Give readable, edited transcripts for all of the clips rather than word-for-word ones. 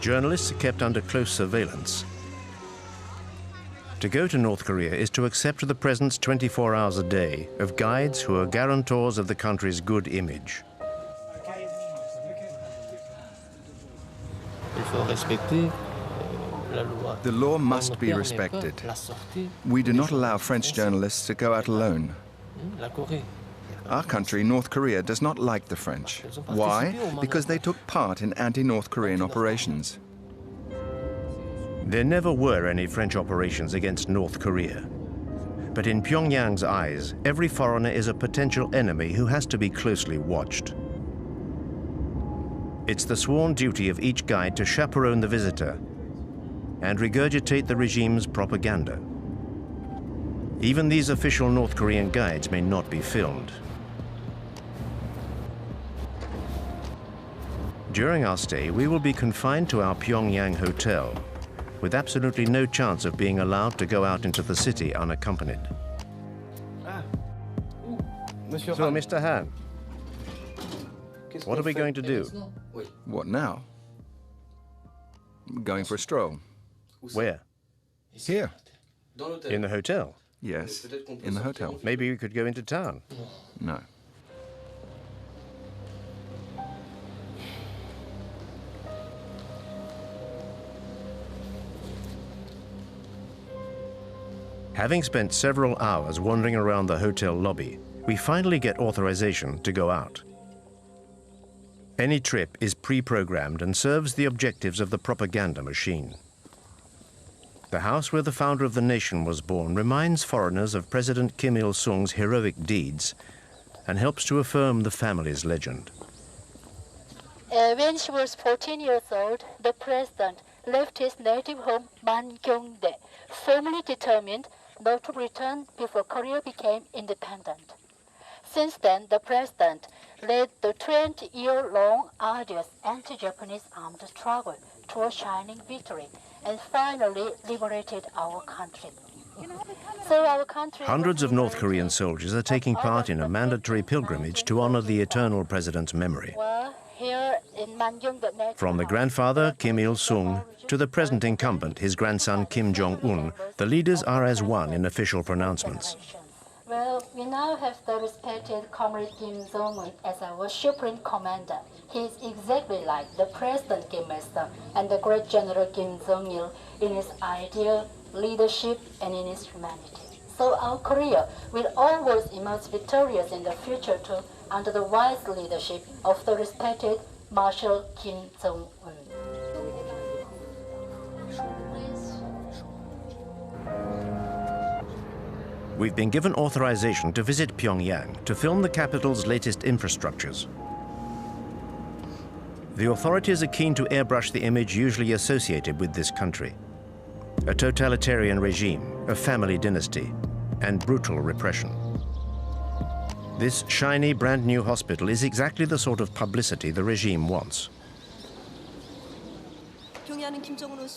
Journalists are kept under close surveillance. To go to North Korea is to accept the presence 24 hours a day of guides who are guarantors of the country's good image. The law must be respected. We do not allow French journalists to go out alone. Our country, North Korea, does not like the French. Why? Because they took part in anti-North Korean operations. There never were any French operations against North Korea. But in Pyongyang's eyes, every foreigner is a potential enemy who has to be closely watched. It's the sworn duty of each guide to chaperone the visitor and regurgitate the regime's propaganda. Even these official North Korean guides may not be filmed. During our stay, we will be confined to our Pyongyang hotel, with absolutely no chance of being allowed to go out into the city unaccompanied. So, Mr. Han, what are we going to do? What now? We're going for a stroll. Where? Here. In the hotel? Yes, in the hotel. Maybe we could go into town. No. Having spent several hours wandering around the hotel lobby, we finally get authorization to go out. Any trip is pre-programmed and serves the objectives of the propaganda machine. The house where the founder of the nation was born reminds foreigners of President Kim Il-sung's heroic deeds and helps to affirm the family's legend. When she was 14 years old, the president left his native home, Mangyongdae, firmly determined not to return before Korea became independent. Since then, the president led the 20-year-long arduous anti-Japanese armed struggle to a shining victory and finally liberated our country. So our country... Hundreds of North Korean soldiers are taking part in a mandatory pilgrimage to honor the eternal president's memory. From the grandfather, Kim Il-sung, to the present incumbent, his grandson, Kim Jong-un, the leaders are as one in official pronouncements. Well, we now have the respected Comrade Kim Jong-un as our Supreme Commander. He is exactly like the President Kim Il-sung and the great General Kim Jong-il in his ideal leadership and in his humanity. So our Korea will always emerge victorious in the future too, under the wise leadership of the respected Marshal Kim Jong-un. We've been given authorization to visit Pyongyang to film the capital's latest infrastructures. The authorities are keen to airbrush the image usually associated with this country: a totalitarian regime, a family dynasty, and brutal repression. This shiny, brand new hospital is exactly the sort of publicity the regime wants.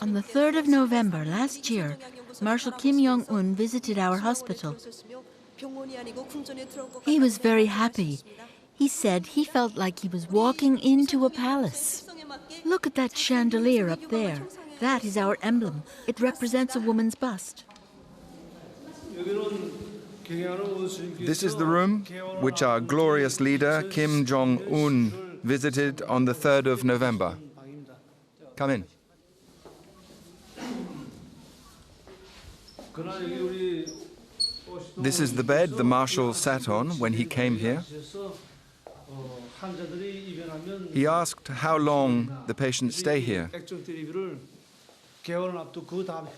On the 3rd of November last year, Marshal Kim Jong-un visited our hospital. He was very happy. He said he felt like he was walking into a palace. Look at that chandelier up there. That is our emblem. It represents a woman's bust. This is the room which our glorious leader, Kim Jong-un, visited on the 3rd of November. Come in. This is the bed the Marshal sat on when he came here. He asked how long the patients stay here.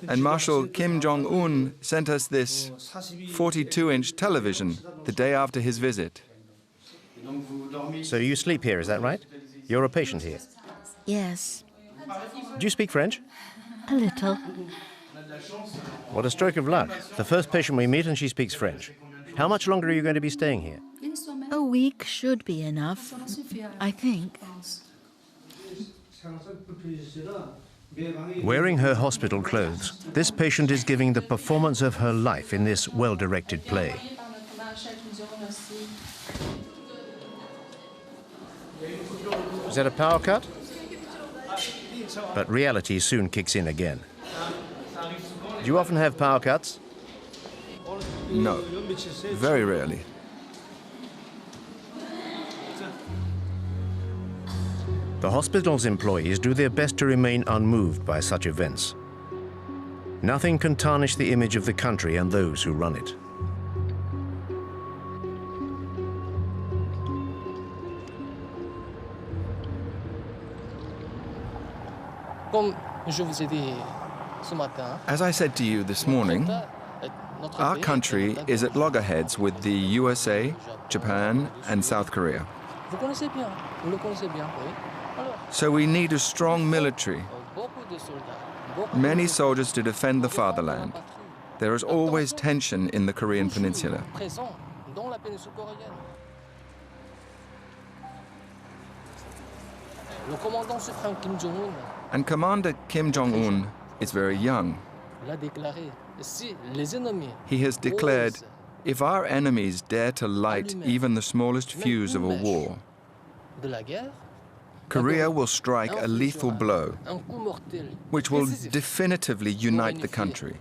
And Marshal Kim Jong-un sent us this 42-inch television the day after his visit. So you sleep here, is that right? You're a patient here? Yes. Do you speak French? A little. What a stroke of luck. The first patient we meet and she speaks French. How much longer are you going to be staying here? A week should be enough, I think. Wearing her hospital clothes, this patient is giving the performance of her life in this well-directed play. Is that a power cut? But reality soon kicks in again. Do you often have power cuts? No, very rarely. The hospital's employees do their best to remain unmoved by such events. Nothing can tarnish the image of the country and those who run it. As I said to you this morning, our country is at loggerheads with the USA, Japan, and South Korea. So we need a strong military, many soldiers to defend the fatherland. There is always tension in the Korean peninsula. And Commander Kim Jong-un is very young. He has declared, if our enemies dare to light even the smallest fuse of a war, Korea will strike a lethal blow, which will definitively unite the country.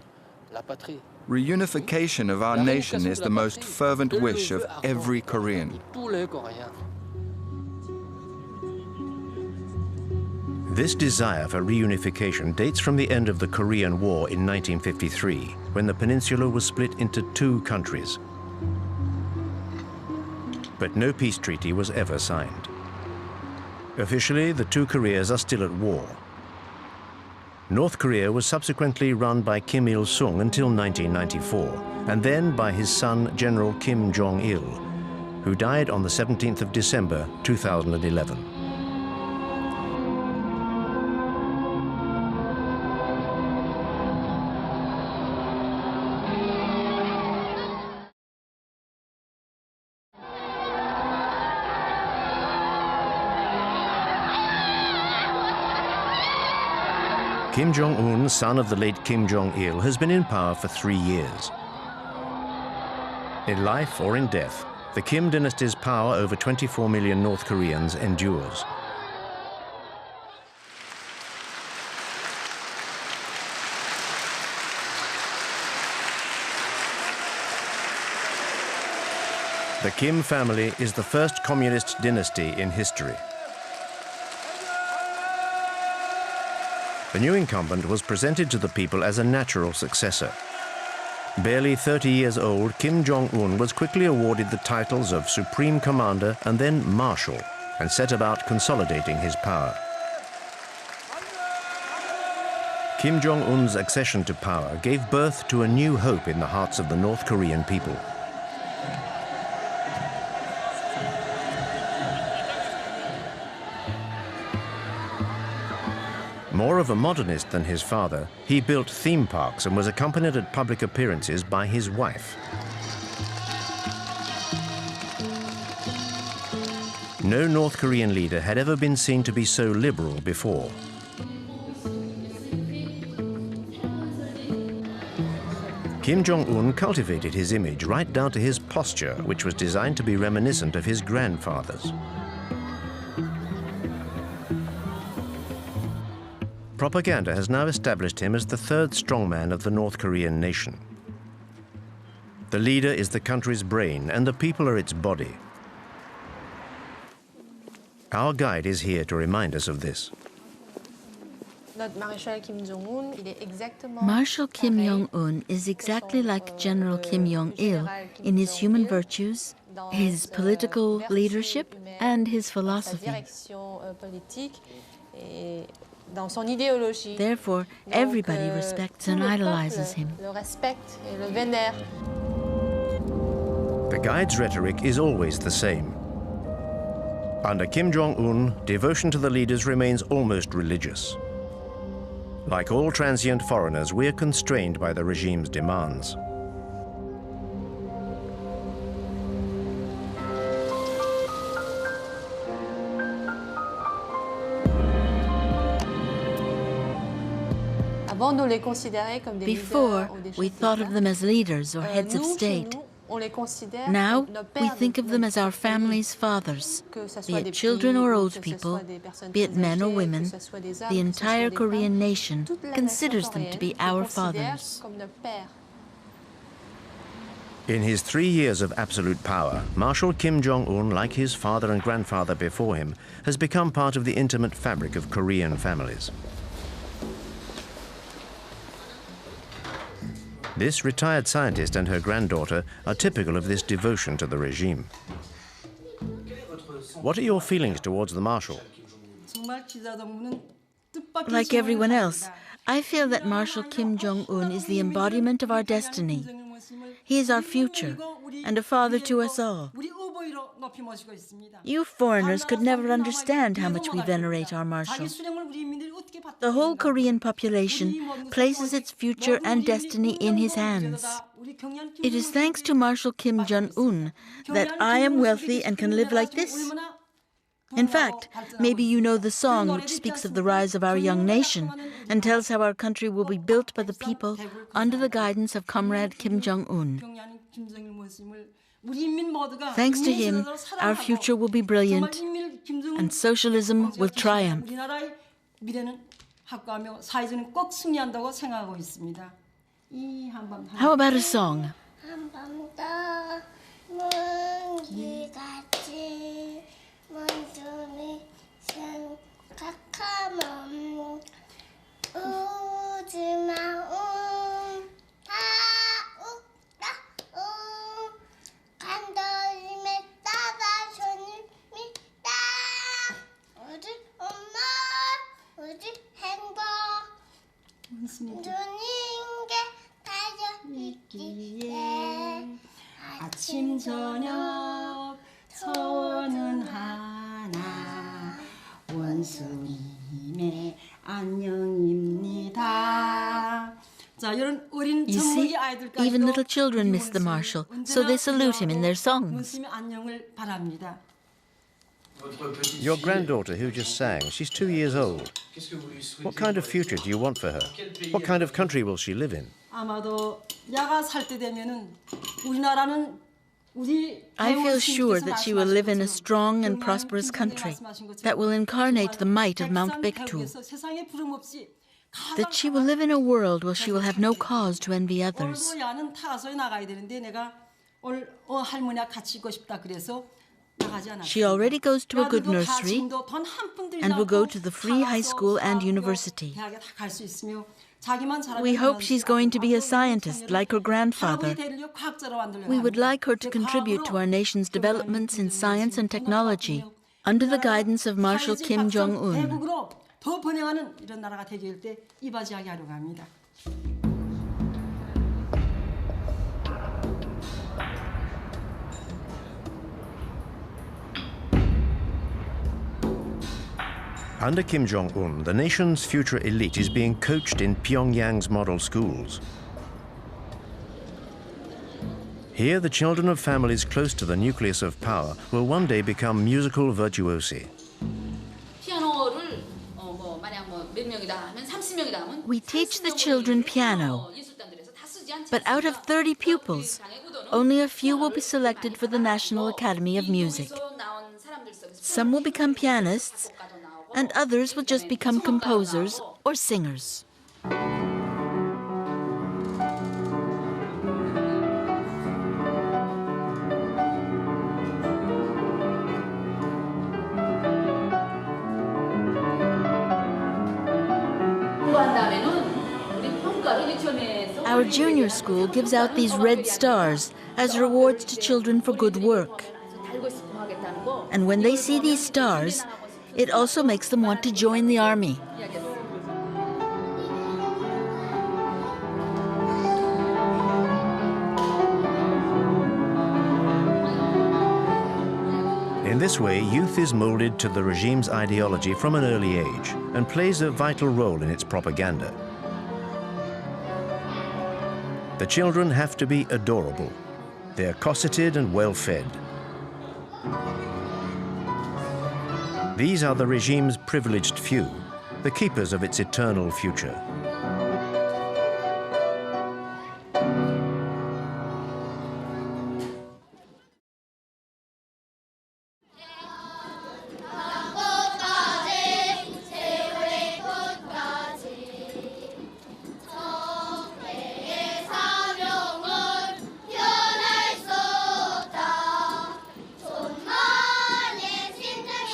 Reunification of our nation is the most fervent wish of every Korean. This desire for reunification dates from the end of the Korean War in 1953, when the peninsula was split into two countries. But no peace treaty was ever signed. Officially, the two Koreas are still at war. North Korea was subsequently run by Kim Il-sung until 1994, and then by his son, General Kim Jong-il, who died on the 17th of December, 2011. Kim Jong-un, son of the late Kim Jong-il, has been in power for 3 years. In life or in death, the Kim dynasty's power over 24 million North Koreans endures. The Kim family is the first communist dynasty in history. The new incumbent was presented to the people as a natural successor. Barely 30 years old, Kim Jong-un was quickly awarded the titles of Supreme Commander and then Marshal, and set about consolidating his power. Kim Jong-un's accession to power gave birth to a new hope in the hearts of the North Korean people. More of a modernist than his father, he built theme parks and was accompanied at public appearances by his wife. No North Korean leader had ever been seen to be so liberal before. Kim Jong-un cultivated his image right down to his posture, which was designed to be reminiscent of his grandfather's. Propaganda has now established him as the third strongman of the North Korean nation. The leader is the country's brain and the people are its body. Our guide is here to remind us of this. Marshal Kim Jong-un is exactly like General Kim Jong-il in his human virtues, his political leadership, and his philosophy. Therefore, everybody respects and idolizes him. The guide's rhetoric is always the same. Under Kim Jong-un, devotion to the leaders remains almost religious. Like all transient foreigners, we are constrained by the regime's demands. Before, we thought of them as leaders or heads of state. Now, we think of them as our family's fathers. Be it children or old people, be it men or women, the entire Korean nation considers them to be our fathers. In his 3 years of absolute power, Marshal Kim Jong-un, like his father and grandfather before him, has become part of the intimate fabric of Korean families. This retired scientist and her granddaughter are typical of this devotion to the regime. What are your feelings towards the Marshal? Like everyone else, I feel that Marshal Kim Jong-un is the embodiment of our destiny. He is our future and a father to us all. You foreigners could never understand how much we venerate our Marshal. The whole Korean population places its future and destiny in his hands. It is thanks to Marshal Kim Jong-un that I am wealthy and can live like this. In fact, maybe you know the song which speaks of the rise of our young nation and tells how our country will be built by the people under the guidance of Comrade Kim Jong-un. Thanks to him, our future will be brilliant and socialism will triumph. How about a song? 아침 저녁 소원은 하나 원수님의 안녕입니다. You see, even little children miss the Marshal, so they salute him in their songs. Your granddaughter who just sang, she's 2 years old. What kind of future do you want for her? What kind of country will she live in? I feel sure that she will live in a strong and prosperous country that will incarnate the might of Mount Baekdu. That she will live in a world where she will have no cause to envy others. She already goes to a good nursery and will go to the free high school and university. We hope she's going to be a scientist like her grandfather. We would like her to contribute to our nation's developments in science and technology under the guidance of Marshal Kim Jong-un. Under Kim Jong-un, the nation's future elite is being coached in Pyongyang's model schools. Here, the children of families close to the nucleus of power will one day become musical virtuosi. We teach the children piano, but out of 30 pupils, only a few will be selected for the National Academy of Music. Some will become pianists, and others will just become composers or singers. Our junior school gives out these red stars as rewards to children for good work. And when they see these stars, it also makes them want to join the army. In this way, youth is molded to the regime's ideology from an early age and plays a vital role in its propaganda. The children have to be adorable. They're cosseted and well-fed. These are the regime's privileged few, the keepers of its eternal future.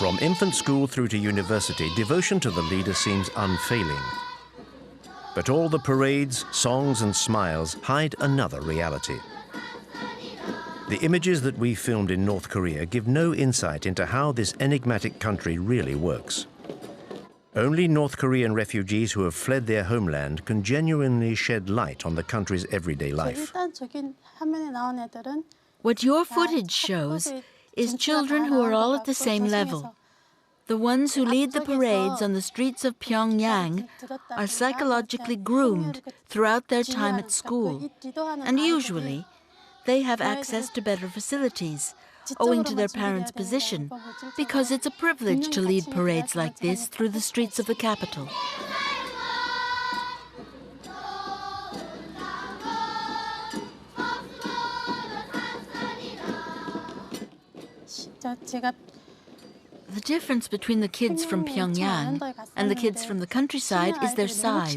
From infant school through to university, devotion to the leader seems unfailing. But all the parades, songs and smiles hide another reality. The images that we filmed in North Korea give no insight into how this enigmatic country really works. Only North Korean refugees who have fled their homeland can genuinely shed light on the country's everyday life. What your footage shows is children who are all at the same level. The ones who lead the parades on the streets of Pyongyang are psychologically groomed throughout their time at school, and usually they have access to better facilities, owing to their parents' position, because it's a privilege to lead parades like this through the streets of the capital. The difference between the kids from Pyongyang and the kids from the countryside is their size.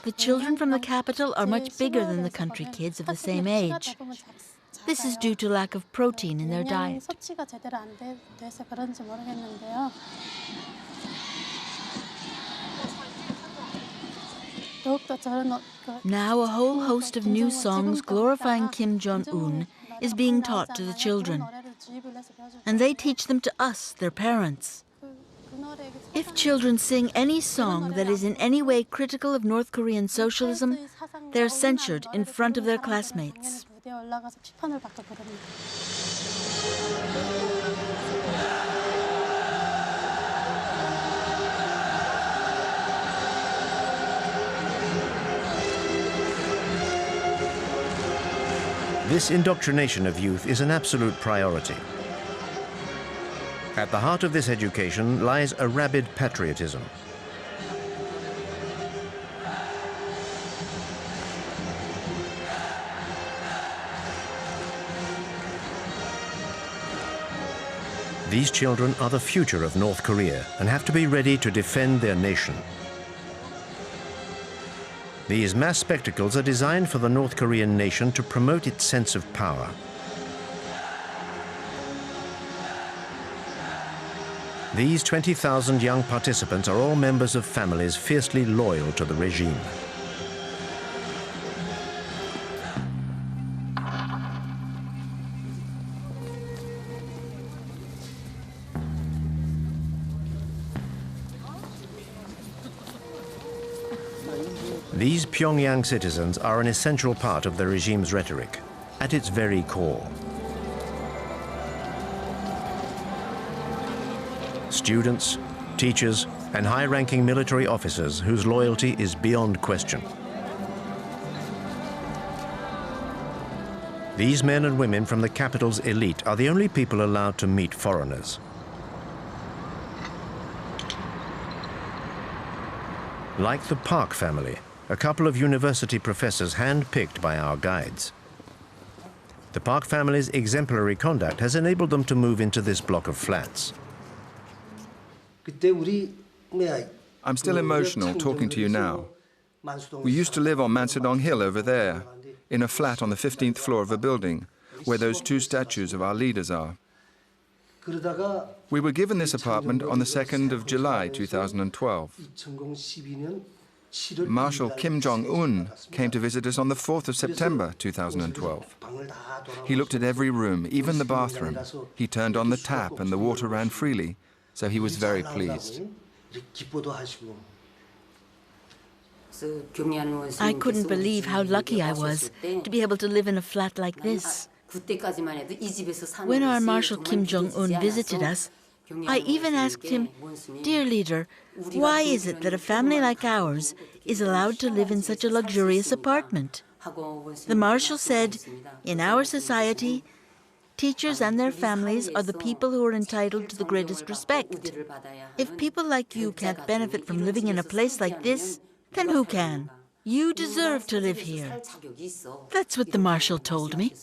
The children from the capital are much bigger than the country kids of the same age. This is due to lack of protein in their diet. Now a whole host of new songs glorifying Kim Jong-un is being taught to the children. And they teach them to us, their parents. If children sing any song that is in any way critical of North Korean socialism, they're censured in front of their classmates. This indoctrination of youth is an absolute priority. At the heart of this education lies a rabid patriotism. These children are the future of North Korea and have to be ready to defend their nation. These mass spectacles are designed for the North Korean nation to promote its sense of power. These 20,000 young participants are all members of families fiercely loyal to the regime. These Pyongyang citizens are an essential part of the regime's rhetoric, at its very core. Students, teachers, and high-ranking military officers whose loyalty is beyond question. These men and women from the capital's elite are the only people allowed to meet foreigners. Like the Park family, a couple of university professors hand-picked by our guides. The Park family's exemplary conduct has enabled them to move into this block of flats. I'm still emotional talking to you now. We used to live on Mansadong Hill over there, in a flat on the 15th floor of a building, where those two statues of our leaders are. We were given this apartment on the 2nd of July 2012. Marshal Kim Jong-un came to visit us on the 4th of September 2012. He looked at every room, even the bathroom. He turned on the tap and the water ran freely, so he was very pleased. I couldn't believe how lucky I was to be able to live in a flat like this. When our Marshal Kim Jong-un visited us, I even asked him, "Dear leader, why is it that a family like ours is allowed to live in such a luxurious apartment?" The Marshal said, "In our society, teachers and their families are the people who are entitled to the greatest respect. If people like you can't benefit from living in a place like this, then who can? You deserve to live here." That's what the Marshal told me.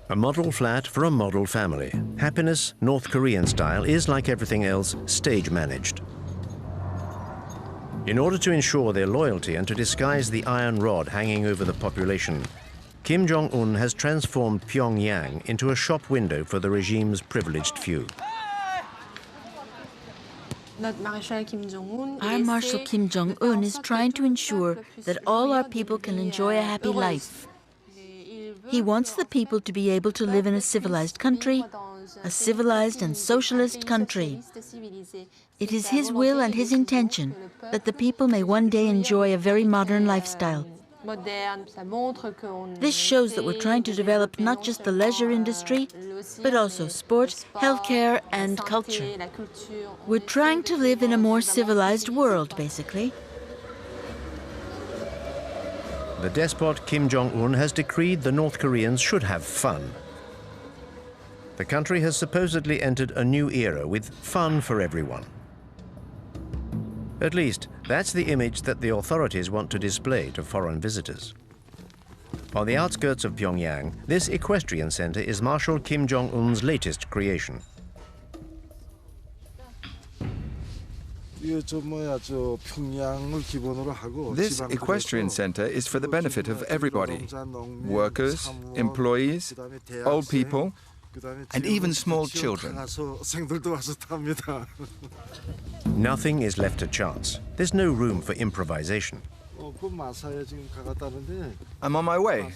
A model flat for a model family. Happiness, North Korean style, is, like everything else, stage-managed. In order to ensure their loyalty and to disguise the iron rod hanging over the population, Kim Jong-un has transformed Pyongyang into a shop window for the regime's privileged few. Our Marshal Kim Jong-un is trying to ensure that all our people can enjoy a happy life. He wants the people to be able to live in a civilized country, a civilized and socialist country. It is his will and his intention that the people may one day enjoy a very modern lifestyle. This shows that we're trying to develop not just the leisure industry, but also sport, healthcare, and culture. We're trying to live in a more civilized world, basically. The despot Kim Jong-un has decreed the North Koreans should have fun. The country has supposedly entered a new era with fun for everyone. At least, that's the image that the authorities want to display to foreign visitors. On the outskirts of Pyongyang, this equestrian center is Marshal Kim Jong-un's latest creation. This equestrian center is for the benefit of everybody: workers, employees, old people, and even small children. Nothing is left to chance. There's no room for improvisation. I'm on my way.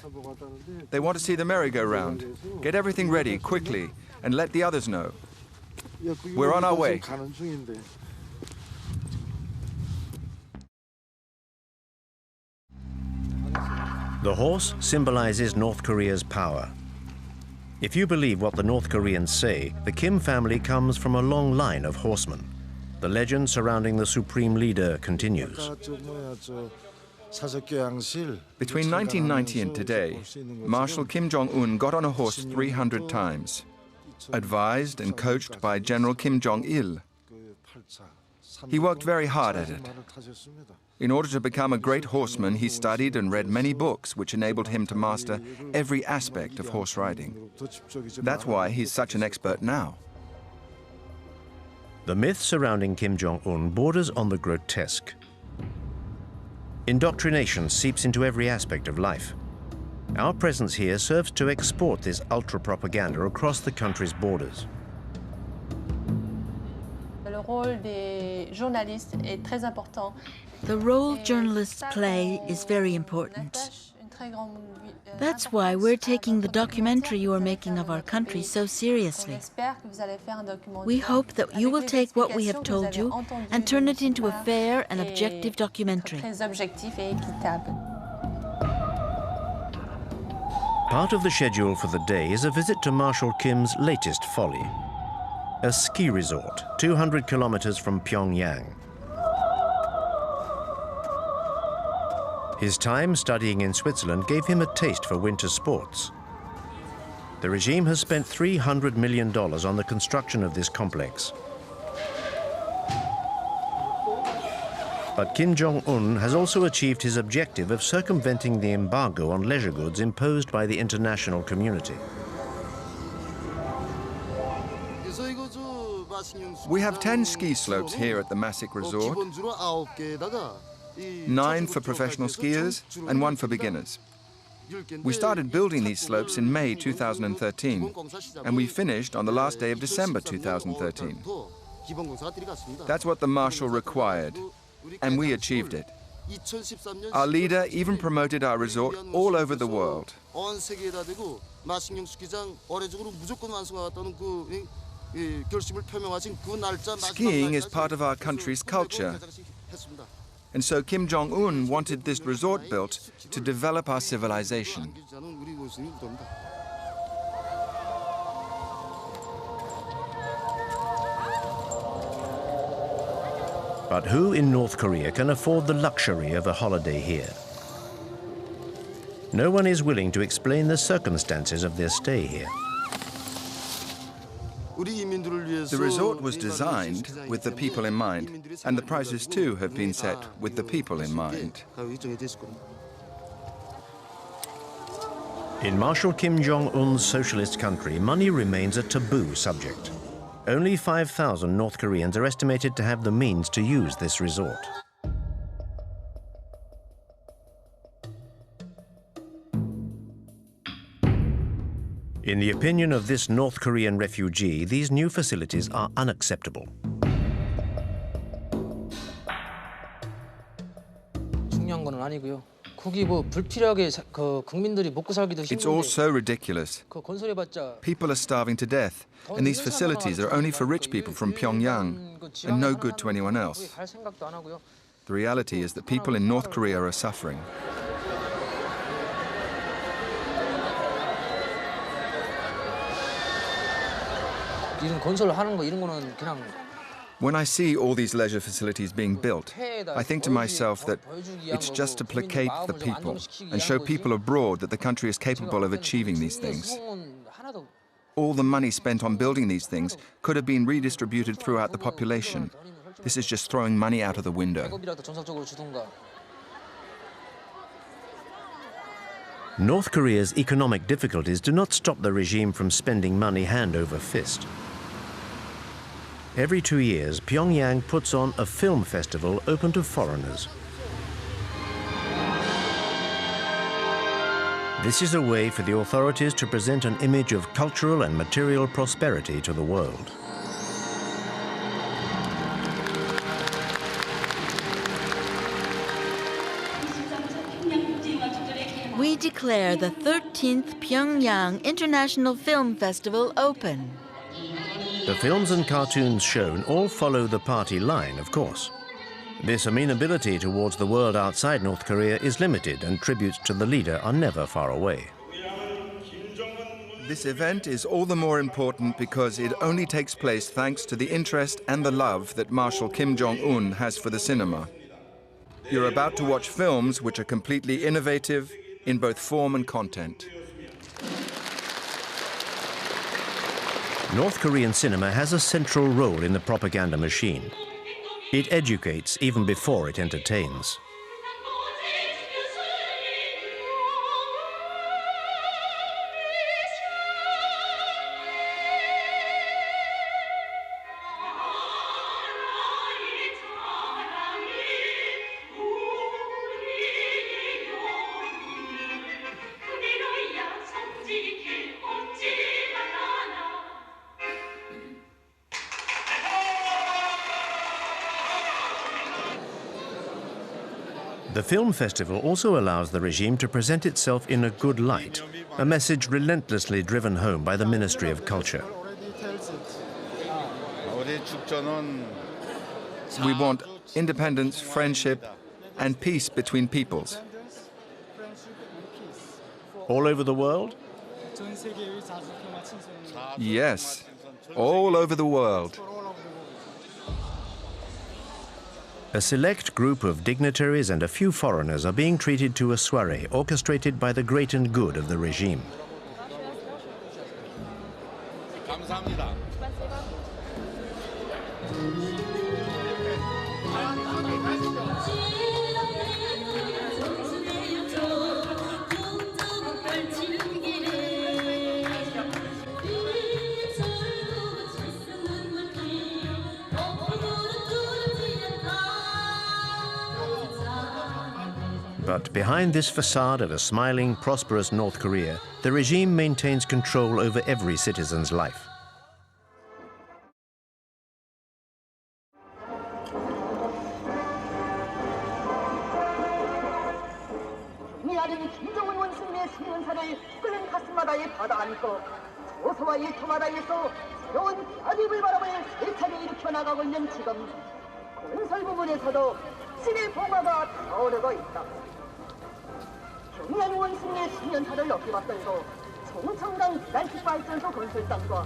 They want to see the merry-go-round. Get everything ready quickly and let the others know. We're on our way. The horse symbolizes North Korea's power. If you believe what the North Koreans say, the Kim family comes from a long line of horsemen. The legend surrounding the supreme leader continues. Between 1990 and today, Marshal Kim Jong-un got on a horse 300 times, advised and coached by General Kim Jong-il. He worked very hard at it. In order to become a great horseman, he studied and read many books which enabled him to master every aspect of horse riding. That's why he's such an expert now. The myth surrounding Kim Jong-un borders on the grotesque. Indoctrination seeps into every aspect of life. Our presence here serves to export this ultra-propaganda across the country's borders. The role journalists play is very important. That's why we're taking the documentary you are making of our country so seriously. We hope that you will take what we have told you and turn it into a fair and objective documentary. Part of the schedule for the day is a visit to Marshal Kim's latest folly, a ski resort 200 kilometers from Pyongyang. His time studying in Switzerland gave him a taste for winter sports. The regime has spent $300 million on the construction of this complex. But Kim Jong-un has also achieved his objective of circumventing the embargo on leisure goods imposed by the international community. We have 10 ski slopes here at the Masik Resort, 9 for professional skiers and 1 for beginners. We started building these slopes in May 2013, and we finished on the last day of December 2013. That's what the Marshal required, and we achieved it. Our leader even promoted our resort all over the world. Skiing is part of our country's culture. And so Kim Jong-un wanted this resort built to develop our civilization. But who in North Korea can afford the luxury of a holiday here? No one is willing to explain the circumstances of their stay here. The resort was designed with the people in mind, and the prices too have been set with the people in mind. In Marshal Kim Jong-un's socialist country, money remains a taboo subject. Only 5,000 North Koreans are estimated to have the means to use this resort. In the opinion of this North Korean refugee, these new facilities are unacceptable. 중요한 건 아니고요. 거기 뭐 불필요하게 국민들이 먹고 살기도 It's all 힘든데 so ridiculous. 그 건설해봤자 People are starving to death, and these facilities are only for rich people from Pyongyang and no good to anyone else. 갈 생각도 안 하고요. The reality is that people in North Korea are suffering. 이런 건설하는 거 이런 거는 그냥 When I see all these leisure facilities being built, I think to myself that it's just to placate the people and show people abroad that the country is capable of achieving these things. All the money spent on building these things could have been redistributed throughout the population. This is just throwing money out of the window. North Korea's economic difficulties do not stop the regime from spending money hand over fist. Every 2 years, Pyongyang puts on a film festival open to foreigners. This is a way for the authorities to present an image of cultural and material prosperity to the world. We declare the 13th Pyongyang International Film Festival open. The films and cartoons shown all follow the party line, of course. This amenability towards the world outside North Korea is limited, and tributes to the leader are never far away. This event is all the more important because it only takes place thanks to the interest and the love that Marshal Kim Jong-un has for the cinema. You're about to watch films which are completely innovative in both form and content. North Korean cinema has a central role in the propaganda machine. It educates even before it entertains. The film festival also allows the regime to present itself in a good light, a message relentlessly driven home by the Ministry of Culture. We want independence, friendship, and peace between peoples. All over the world? Yes, all over the world. A select group of dignitaries and a few foreigners are being treated to a soiree orchestrated by the great and good of the regime. But behind this facade of a smiling, prosperous North Korea, the regime maintains control over every citizen's life. 경량 원숭이의 10년차를 넘게 맞서서 송청강 기간식 발전소 건설장과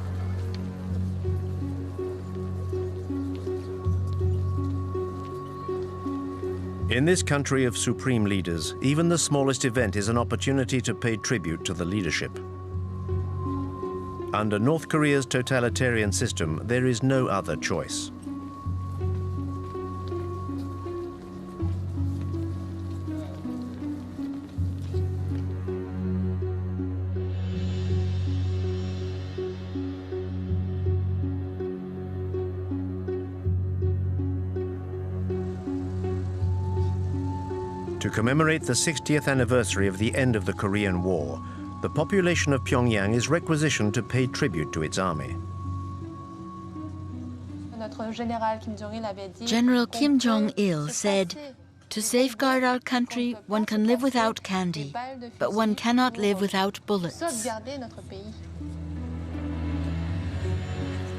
In this country of supreme leaders, even the smallest event is an opportunity to pay tribute to the leadership. Under North Korea's totalitarian system, there is no other choice. To commemorate the 60th anniversary of the end of the Korean War, the population of Pyongyang is requisitioned to pay tribute to its army. General Kim Jong-il said, "To safeguard our country, one can live without candy, but one cannot live without bullets."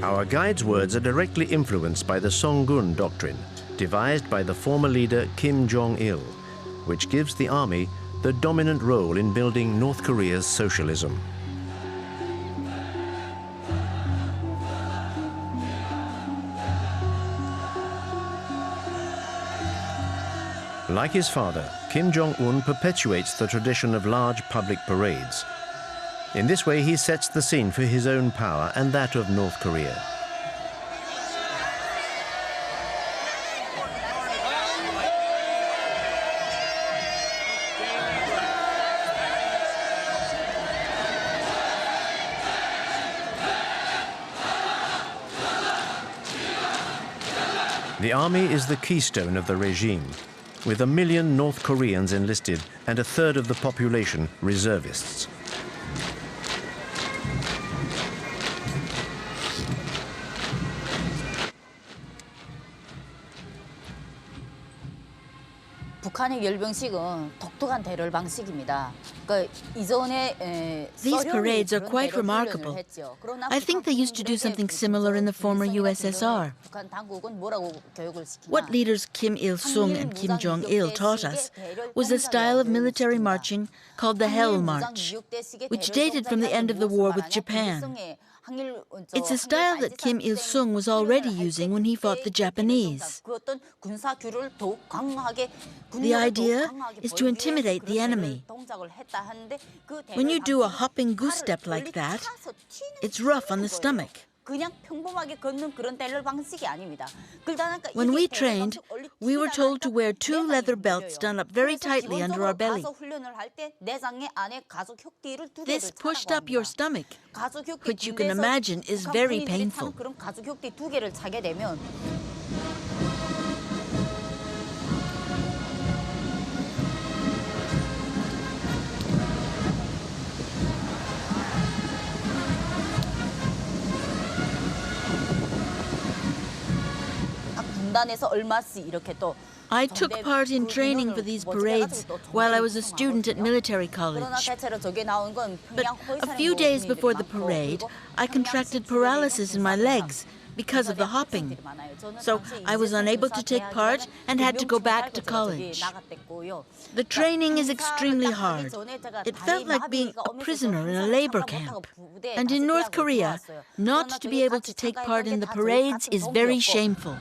Our guide's words are directly influenced by the Songun doctrine, devised by the former leader Kim Jong-il, which gives the army the dominant role in building North Korea's socialism. Like his father, Kim Jong-un perpetuates the tradition of large public parades. In this way, he sets the scene for his own power and that of North Korea. The army is the keystone of the regime, with 1 million North Koreans enlisted and a third of the population reservists. 북한의 열병식은 독특한 대열 방식입니다. These parades are quite remarkable. I think they used to do something similar in the former USSR. What leaders Kim Il-sung and Kim Jong-il taught us was a style of military marching called the Hell March, which dated from the end of the war with Japan. It's a style that Kim Il-sung was already using when he fought the Japanese. The idea is to intimidate the enemy. When you do a hopping goose step like that, it's rough on the stomach. When we trained, we were told to wear 2 leather belts done up very tightly under our belly. This pushed up your stomach, which you can imagine is very painful. I took part in training for these parades while I was a student at military college. But a few days before the parade, I contracted paralysis in my legs because of the hopping. So I was unable to take part and had to go back to college. The training is extremely hard. It felt like being a prisoner in a labor camp. And in North Korea, not to be able to take part in the parades is very shameful.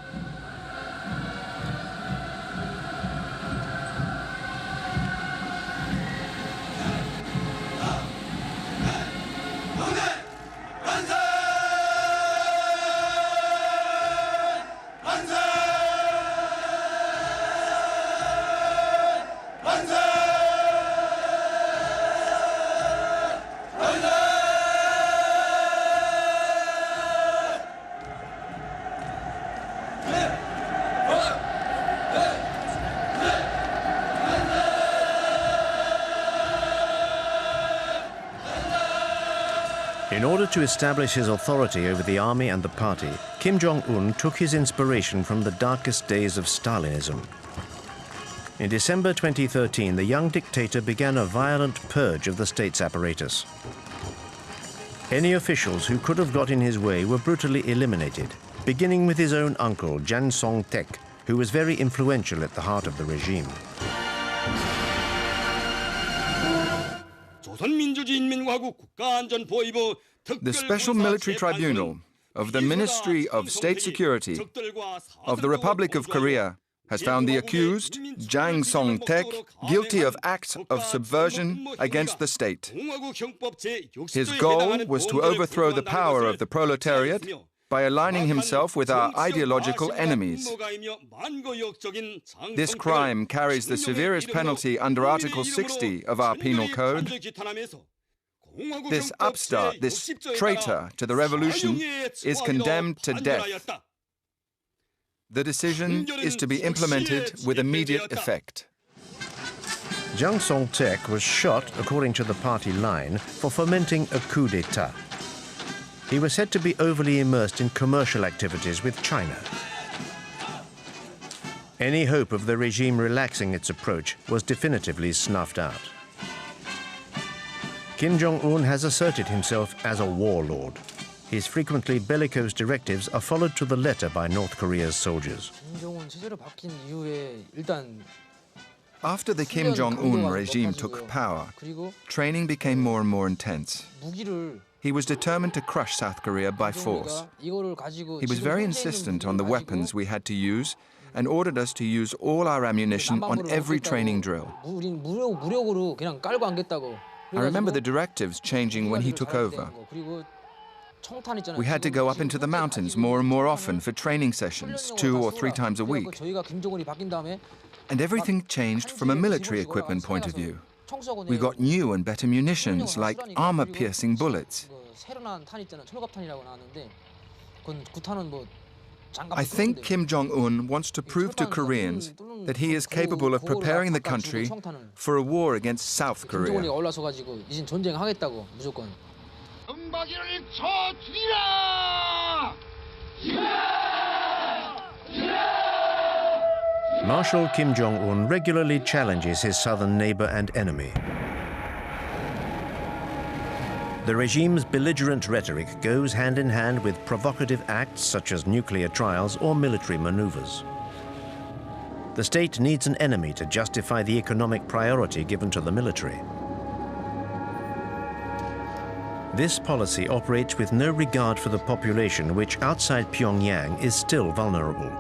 In order to establish his authority over the army and the party, Kim Jong-un took his inspiration from the darkest days of Stalinism. In December 2013, the young dictator began a violent purge of the state's apparatus. Any officials who could have got in his way were brutally eliminated, beginning with his own uncle, Jang Song-taek, who was very influential at the heart of the regime. The Special Military Tribunal of the Ministry of State Security of the Republic of Korea has found the accused, Jang Song-taek, guilty of acts of subversion against the state. His goal was to overthrow the power of the proletariat by aligning himself with our ideological enemies. This crime carries the severest penalty under Article 60 of our Penal Code. This upstart, this traitor to the revolution, is condemned to death. The decision is to be implemented with immediate effect. Jiang Song-tek was shot, according to the party line, for fomenting a coup d'etat. He was said to be overly immersed in commercial activities with China. Any hope of the regime relaxing its approach was definitively snuffed out. Kim Jong-un has asserted himself as a warlord. His frequently bellicose directives are followed to the letter by North Korea's soldiers. After the Kim Jong-un regime took power, training became more and more intense. He was determined to crush South Korea by force. He was very insistent on the weapons we had to use and ordered us to use all our ammunition on every training drill. I remember the directives changing when he took over. We had to go up into the mountains more and more often for training sessions, 2 or 3 times a week. And everything changed from a military equipment point of view. We got new and better munitions, like armor-piercing bullets. I think Kim Jong-un wants to prove to Koreans that he is capable of preparing the country for a war against South Korea. Marshal Kim Jong-un regularly challenges his southern neighbor and enemy. The regime's belligerent rhetoric goes hand in hand with provocative acts such as nuclear trials or military maneuvers. The state needs an enemy to justify the economic priority given to the military. This policy operates with no regard for the population, which outside Pyongyang is still vulnerable.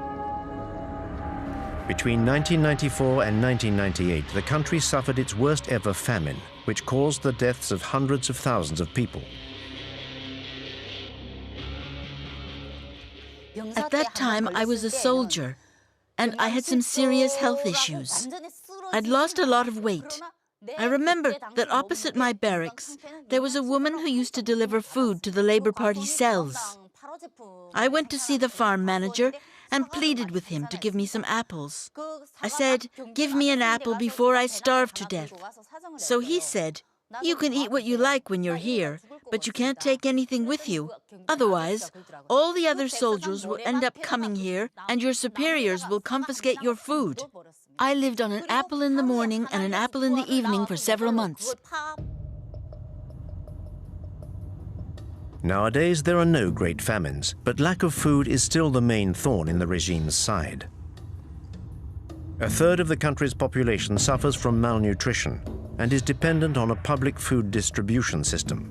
Between 1994 and 1998, the country suffered its worst ever famine, which caused the deaths of hundreds of thousands of people. At that time, I was a soldier, and I had some serious health issues. I'd lost a lot of weight. I remember that opposite my barracks, there was a woman who used to deliver food to the Labour Party cells. I went to see the farm manager and pleaded with him to give me some apples. I said, "Give me an apple before I starve to death." So he said, "You can eat what you like when you're here, but you can't take anything with you. Otherwise, all the other soldiers will end up coming here and your superiors will confiscate your food." I lived on an apple in the morning and an apple in the evening for several months. Nowadays, there are no great famines, but lack of food is still the main thorn in the regime's side. A third of the country's population suffers from malnutrition and is dependent on a public food distribution system.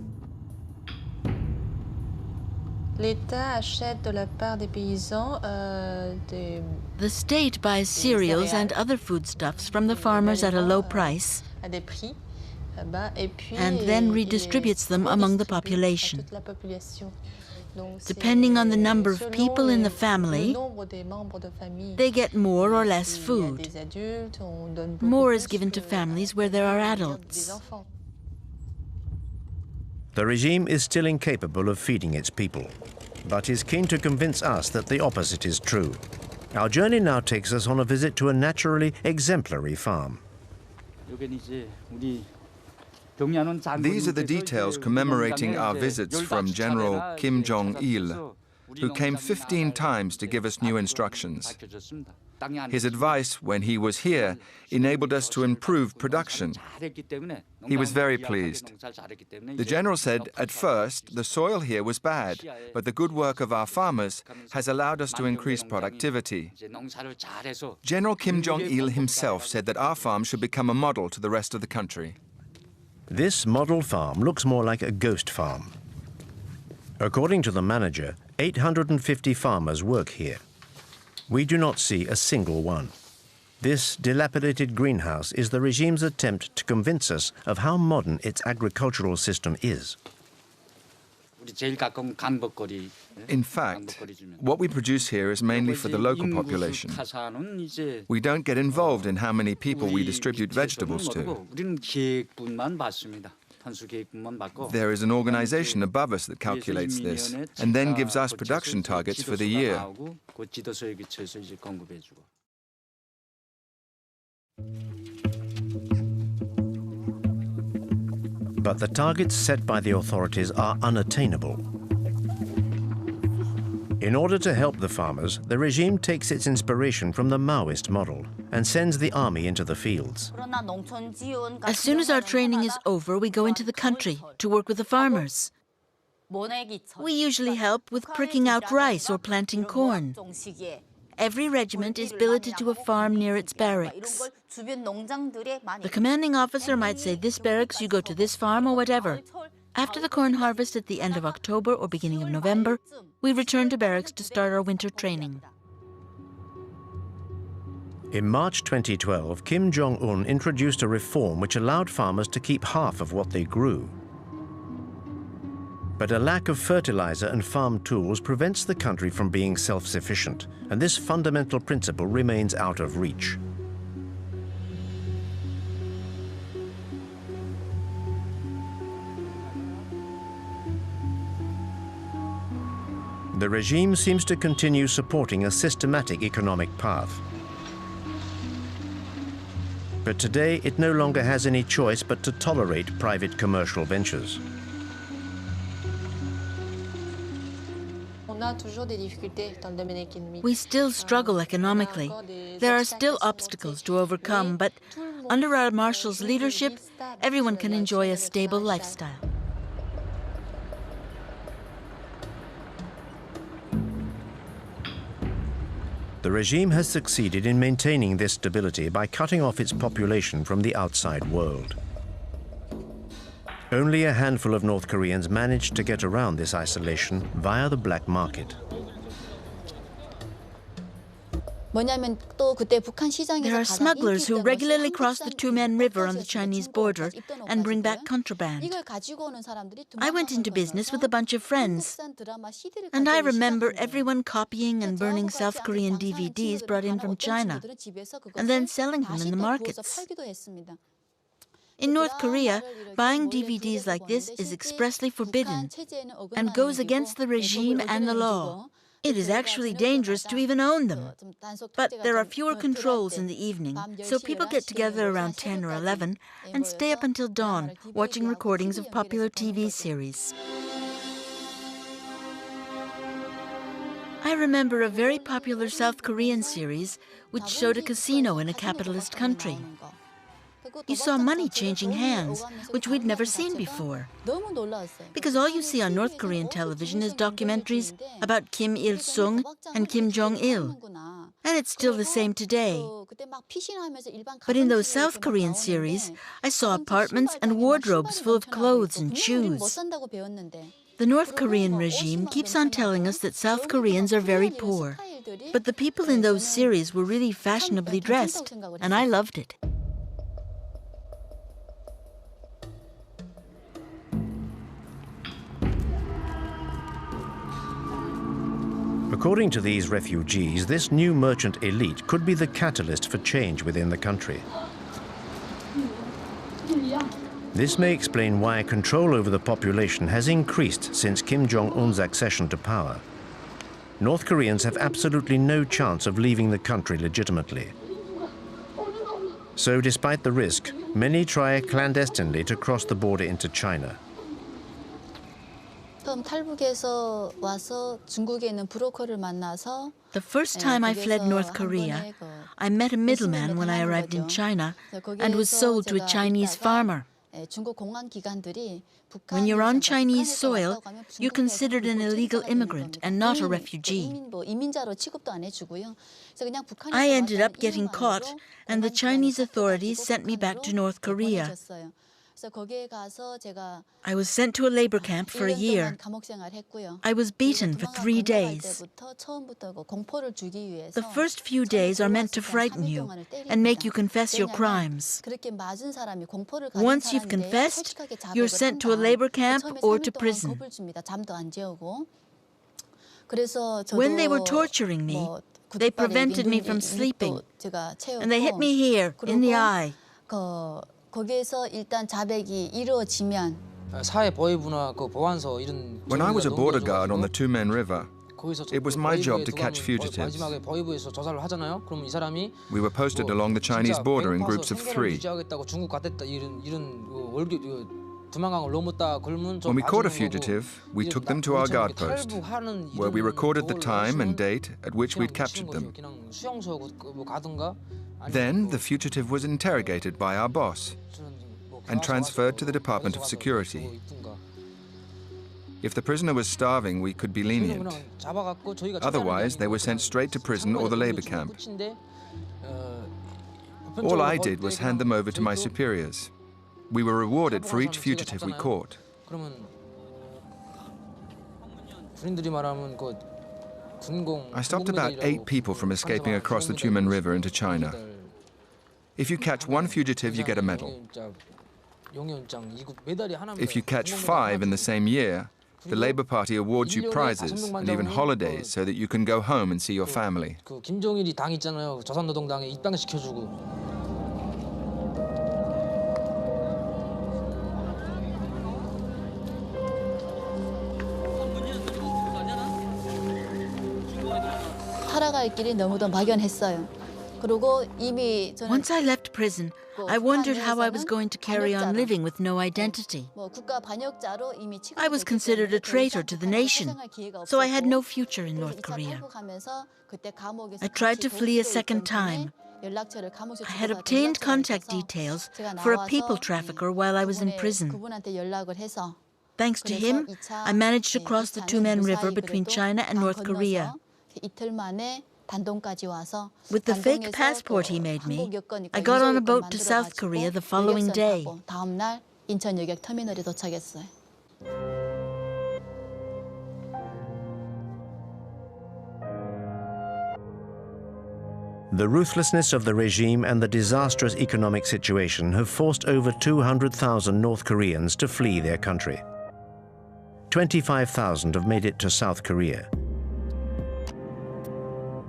The state buys cereals and other foodstuffs from the farmers at a low price and then redistributes them among the population. Depending on the number of people in the family, they get more or less food. More is given to families where there are adults. The regime is still incapable of feeding its people, but is keen to convince us that the opposite is true. Our journey now takes us on a visit to a naturally exemplary farm. These are the details commemorating our visits from General Kim Jong-il, who came 15 times to give us new instructions. His advice when he was here enabled us to improve production. He was very pleased. The general said, at first, the soil here was bad, but the good work of our farmers has allowed us to increase productivity. General Kim Jong-il himself said that our farm should become a model to the rest of the country. This model farm looks more like a ghost farm. According to the manager, 850 farmers work here. We do not see a single one. This dilapidated greenhouse is the regime's attempt to convince us of how modern its agricultural system is. In fact, what we produce here is mainly for the local population. We don't get involved in how many people we distribute vegetables to. There is an organization above us that calculates this and then gives us production targets for the year. But the targets set by the authorities are unattainable. In order to help the farmers, the regime takes its inspiration from the Maoist model and sends the army into the fields. As soon as our training is over, we go into the country to work with the farmers. We usually help with pricking out rice or planting corn. Every regiment is billeted to a farm near its barracks. The commanding officer might say, this barracks, you go to this farm or whatever. After the corn harvest at the end of October or beginning of November, we return to barracks to start our winter training. In March 2012, Kim Jong-un introduced a reform which allowed farmers to keep half of what they grew. But a lack of fertilizer and farm tools prevents the country from being self-sufficient, and this fundamental principle remains out of reach. The regime seems to continue supporting a systematic economic path. But today, it no longer has any choice but to tolerate private commercial ventures. We still struggle economically. There are still obstacles to overcome, but under our marshal's leadership, everyone can enjoy a stable lifestyle. The regime has succeeded in maintaining this stability by cutting off its population from the outside world. Only a handful of North Koreans managed to get around this isolation via the black market. There are smugglers who regularly cross the Tumen River on the Chinese border and bring back contraband. I went into business with a bunch of friends, and I remember everyone copying and burning South Korean DVDs brought in from China, and then selling them in the markets. In North Korea, buying DVDs like this is expressly forbidden and goes against the regime and the law. It is actually dangerous to even own them. But there are fewer controls in the evening, so people get together around 10 or 11 and stay up until dawn, watching recordings of popular TV series. I remember a very popular South Korean series which showed a casino in a capitalist country. You saw money changing hands, which we'd never seen before. Because all you see on North Korean television is documentaries about Kim Il-sung and Kim Jong-il. And it's still the same today. But in those South Korean series, I saw apartments and wardrobes full of clothes and shoes. The North Korean regime keeps on telling us that South Koreans are very poor. But the people in those series were really fashionably dressed, and I loved it. According to these refugees, this new merchant elite could be the catalyst for change within the country. This may explain why control over the population has increased since Kim Jong-un's accession to power. North Koreans have absolutely no chance of leaving the country legitimately. So despite the risk, many try clandestinely to cross the border into China. The first time I fled North Korea, I met a middleman when I arrived in China and was sold to a Chinese farmer. When you're on Chinese soil, you're considered an illegal immigrant and not a refugee. I ended up getting caught, and the Chinese authorities sent me back to North Korea. I was sent to a labor camp for a year. I was beaten for 3 days. The first few days are meant to frighten you and make you confess your crimes. Once you've confessed, you're sent to a labor camp or to prison. When they were torturing me, they prevented me from sleeping, and they hit me here, in the eye. When I was a border guard on the Tumen River, it was my job to catch fugitives. We were posted along the Chinese border in groups of 3. When we caught a fugitive, we took them to our guard post, where we recorded the time and date at which we'd captured them. Then the fugitive was interrogated by our boss and transferred to the Department of Security. If the prisoner was starving, we could be lenient. Otherwise, they were sent straight to prison or the labor camp. All I did was hand them over to my superiors. We were rewarded for each fugitive we caught. I stopped about 8 people from escaping across the Tumen River into China. If you catch 1 fugitive, you get a medal. If you catch 5 in the same year, the Labour Party awards you prizes and even holidays so that you can go home and see your family. 김정일이 당 있잖아요. 조선노동당에 입당시켜주고. 살아갈 길이 너무도 막연했어요. 그리고 이미 저는 Once I left prison, I wondered how I was going to carry on living with no identity. 국가 반역자로 이미 I was considered a traitor to the nation, so I had no future in North Korea. I tried to flee a second time. I had obtained contact details for a people trafficker while I was in prison. Thanks to him, I managed to cross the Tumen River between China and North Korea. With the fake passport he made me, I got on a boat to South Korea the following day. The ruthlessness of the regime and the disastrous economic situation have forced over 200,000 North Koreans to flee their country. 25,000 have made it to South Korea.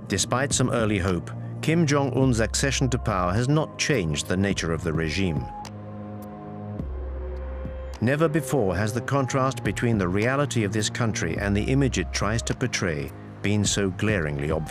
Despite some early hope, Kim Jong-un's accession to power has not changed the nature of the regime. Never before has the contrast between the reality of this country and the image it tries to portray been so glaringly obvious.